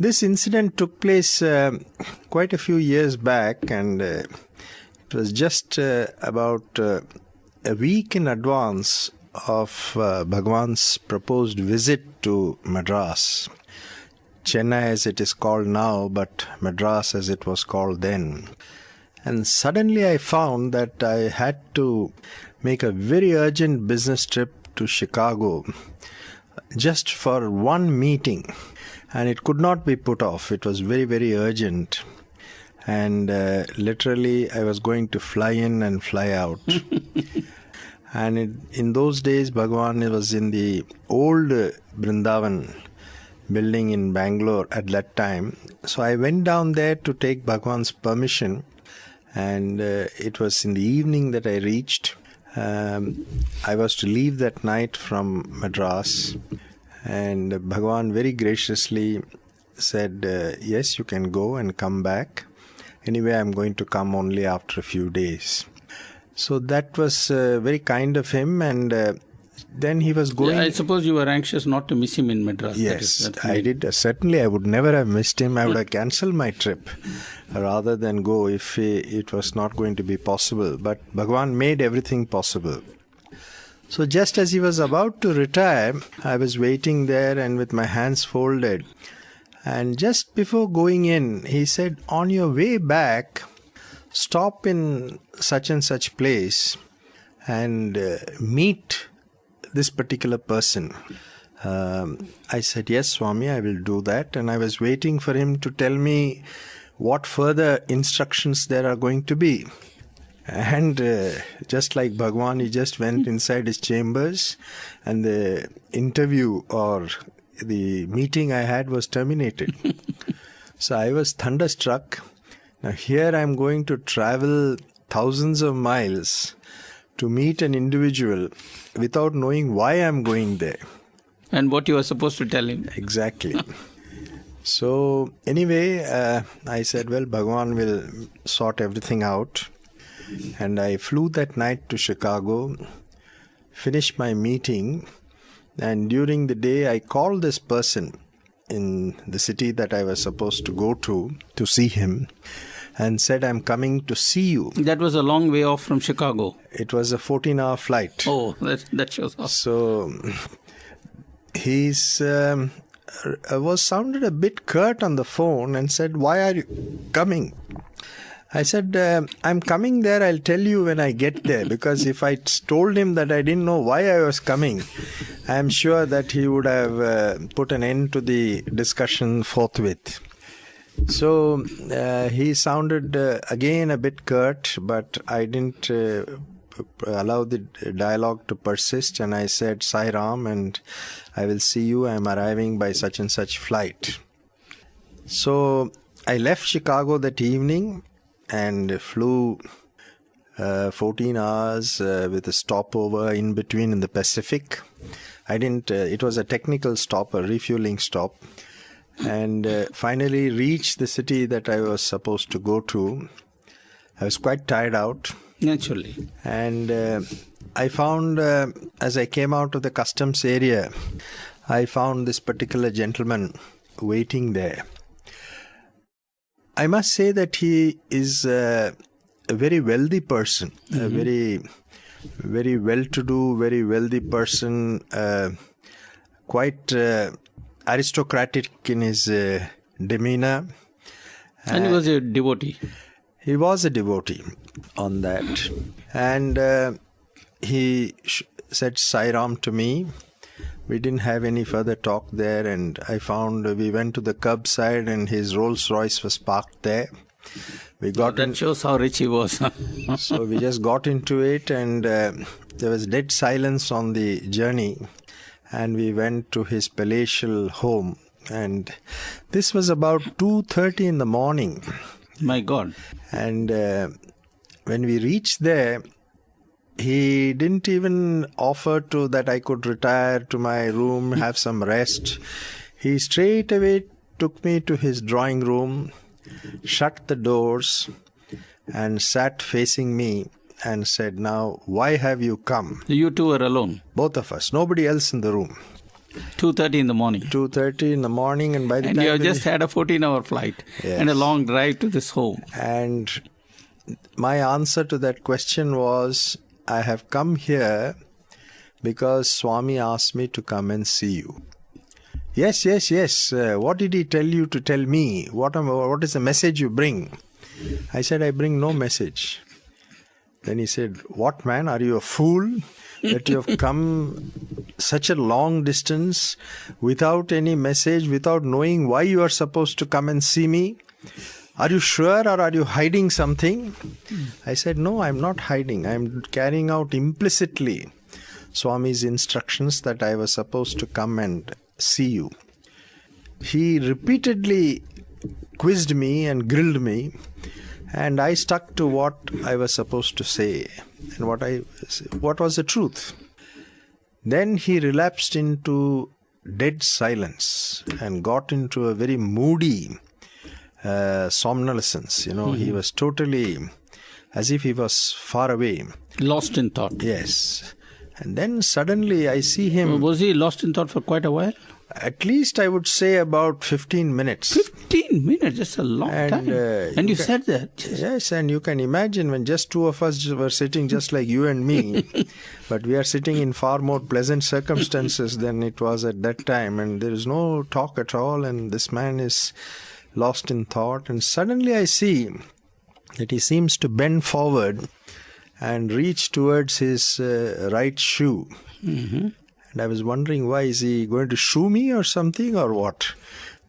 This incident took place quite a few years back, and it was just about a week in advance of Bhagawan's proposed visit to Madras. Chennai as it is called now, but Madras as it was called then. And suddenly I found that I had to make a very urgent business trip to Chicago just for one meeting. And it could not be put off. It was very, very urgent. And literally I was going to fly in and fly out. And in those days, Bhagawan was in the old Vrindavan building in Bangalore at that time. So I went down there to take Bhagawan's permission. And it was in the evening that I reached. I was to leave that night from Madras. And Bhagawan very graciously said, yes, you can go and come back. Anyway, I'm going to come only after a few days. So that was very kind of him. And then he was going... Yeah, I suppose you were anxious not to miss him in Madras. Yes, I did. Certainly, I would never have missed him. I would have cancelled my trip rather than go if it was not going to be possible. But Bhagawan made everything possible. So just as he was about to retire, I was waiting there and with my hands folded. And just before going in, he said, on your way back, stop in such and such place and meet this particular person. I said, yes, Swami, I will do that. And I was waiting for him to tell me what further instructions there are going to be. And just like Bhagawan, he just went inside his chambers and the interview or the meeting I had was terminated. So I was thunderstruck. Now here I'm going to travel thousands of miles to meet an individual without knowing why I'm going there. And what you were supposed to tell him. Exactly. So anyway, I said, well, Bhagawan will sort everything out. And I flew that night to Chicago, finished my meeting, and during the day I called this person in the city that I was supposed to go to see him, and said, I'm coming to see you. That was a long way off from Chicago. It was a 14-hour flight. Oh, that shows off. So he's was sounded a bit curt on the phone and said, why are you coming? I said, I'm coming there, I'll tell you when I get there, because if I told him that I didn't know why I was coming, I'm sure that he would have put an end to the discussion forthwith. So he sounded again a bit curt, but I didn't allow the dialogue to persist, and I said, Sai Ram, and I will see you, I'm arriving by such and such flight. So I left Chicago that evening and flew 14 hours with a stopover in between in the Pacific. It was a technical stop, a refueling stop. And finally reached the city that I was supposed to go to. I was quite tired out. Naturally. And I found, as I came out of the customs area, I found this particular gentleman waiting there. I must say that he is a very wealthy person, a very, very well-to-do, very wealthy person, quite aristocratic in his demeanor. And he was a devotee. He was a devotee on that. And he said Sai Ram to me. We didn't have any further talk there, and I found we went to the curbside and his Rolls Royce was parked there. That shows how rich he was. So we just got into it, and there was dead silence on the journey, and we went to his palatial home, and this was about 2:30 in the morning. My God. And when we reached there, he didn't even offer to that I could retire to my room, have some rest. He straight away took me to his drawing room, shut the doors, and sat facing me and said, now, why have you come? You two were alone? Both of us, nobody else in the room. 2:30 in the morning. 2:30 in the morning, and by the and time... you have just had a 14-hour flight and a long drive to this home. And my answer to that question was, I have come here because Swami asked me to come and see you. Yes. What did he tell you to tell me? What is the message you bring? I said, I bring no message. Then he said, what, man? Are you a fool that you have come such a long distance without any message, without knowing why you are supposed to come and see me? Are you sure, or are you hiding something? I said, no, I'm not hiding. I'm carrying out implicitly Swami's instructions that I was supposed to come and see you. He repeatedly quizzed me and grilled me, and I stuck to what I was supposed to say and what was the truth. Then he relapsed into dead silence and got into a very moody somnolescence. He was totally as if he was far away. Lost in thought. Yes. And then suddenly I see him... Was he lost in thought for quite a while? At least I would say about 15 minutes. 15 minutes? That's a long time. And you said that? Yes, and you can imagine when just two of us were sitting just like you and me, but we are sitting in far more pleasant circumstances than it was at that time, and there is no talk at all, and this man is lost in thought. And suddenly I see that he seems to bend forward and reach towards his right shoe. Mm-hmm. And I was wondering, why is he going to shoe me or something, or what?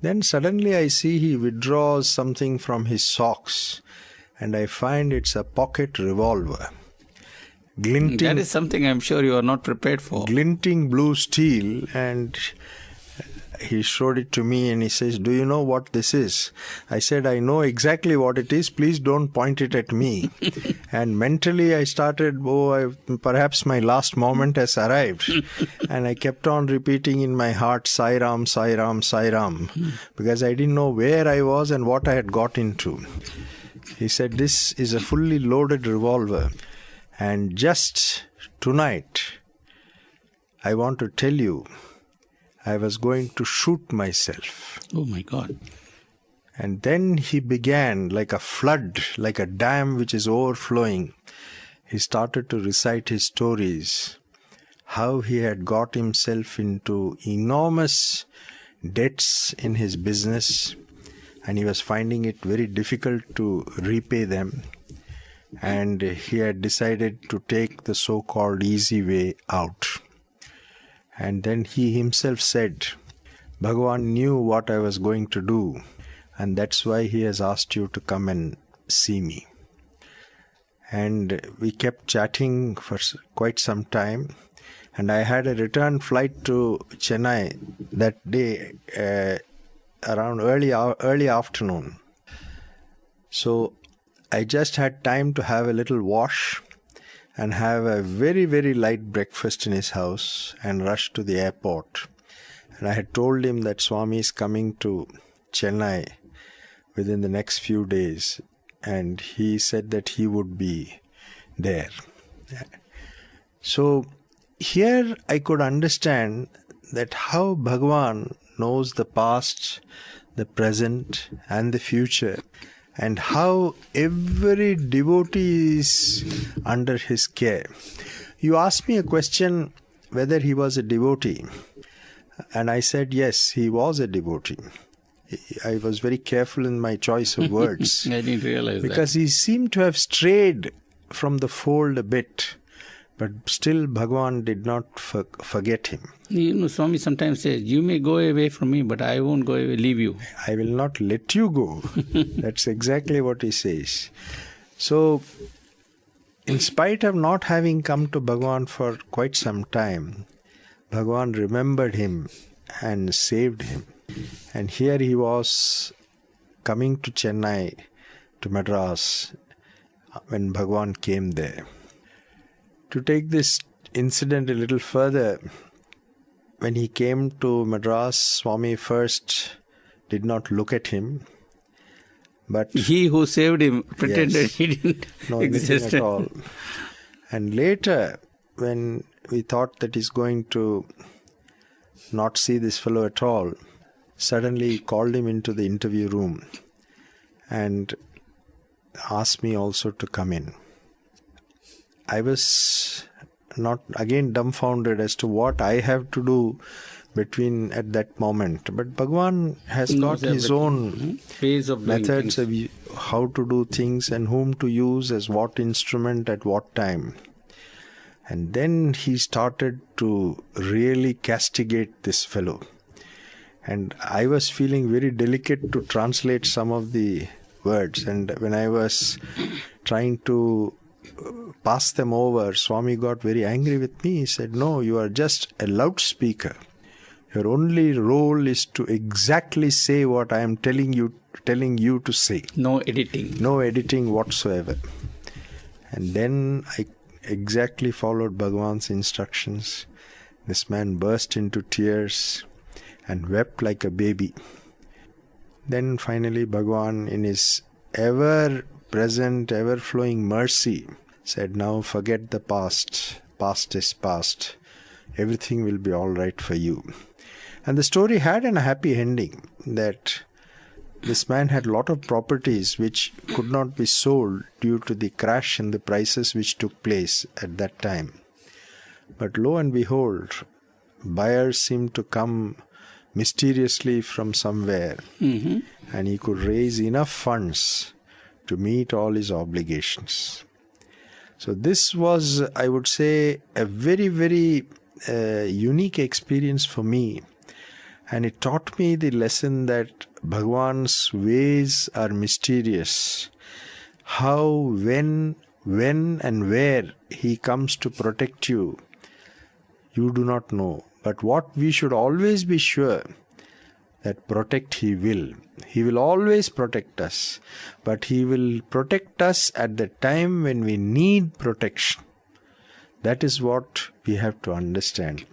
Then suddenly I see he withdraws something from his socks, and I find it's a pocket revolver. Glinting, that is something I'm sure you are not prepared for. Glinting blue steel, and he showed it to me and he says, do you know what this is? I said, I know exactly what it is. Please don't point it at me. And mentally I started, perhaps my last moment has arrived. And I kept on repeating in my heart, Sai Ram, Sai Ram, Sai Ram, because I didn't know where I was and what I had got into. He said, this is a fully loaded revolver. And just tonight, I want to tell you, I was going to shoot myself. Oh my God. And then he began like a flood, like a dam which is overflowing. He started to recite his stories, how he had got himself into enormous debts in his business, and he was finding it very difficult to repay them. And he had decided to take the so-called easy way out. And then he himself said, Bhagawan knew what I was going to do, and that's why he has asked you to come and see me. And we kept chatting for quite some time, and I had a return flight to Chennai that day around early afternoon. So I just had time to have a little wash and have a very, very light breakfast in his house and rush to the airport. And I had told him that Swami is coming to Chennai within the next few days, and he said that he would be there. So here I could understand that how Bhagawan knows the past, the present and the future, and how every devotee is under his care. You asked me a question whether he was a devotee, and I said yes, he was a devotee. I was very careful in my choice of words. I didn't realize because he seemed to have strayed from the fold a bit, but still Bhagavan did not forget him. Swami sometimes says, you may go away from me, but I won't go away, leave you. I will not let you go. That's exactly what he says. So, in spite of not having come to Bhagavan for quite some time, Bhagavan remembered him and saved him. And here he was coming to Chennai, to Madras, when Bhagavan came there. To take this incident a little further, when he came to Madras, Swami first did not look at him, but he who saved him pretended he didn't exist at all. And later, when we thought that he's going to not see this fellow at all, suddenly called him into the interview room and asked me also to come in. I was not again dumbfounded as to what I have to do at that moment. But Bhagawan has got his own ways of methods of how to do things and whom to use as what instrument at what time. And then he started to really castigate this fellow. And I was feeling very delicate to translate some of the words. And when I was trying to pass them over, Swami got very angry with me. He said, "No, you are just a loudspeaker. Your only role is to exactly say what I am telling you to say. No editing. No editing whatsoever." And then I exactly followed Bhagavan's instructions. This man burst into tears and wept like a baby. Then finally Bhagavan, in his ever-present, ever-flowing mercy, said, "Now forget the past. Past is past. Everything will be all right for you." And the story had a happy ending, that this man had a lot of properties which could not be sold due to the crash in the prices which took place at that time. But lo and behold, buyers seemed to come mysteriously from somewhere, and he could raise enough funds to meet all his obligations. So this was, I would say, a very, very unique experience for me. And it taught me the lesson that Bhagavan's ways are mysterious. How, when and where he comes to protect you, you do not know. But what we should always be sure, that protect he will. He will always protect us. But he will protect us at the time when we need protection. That is what we have to understand.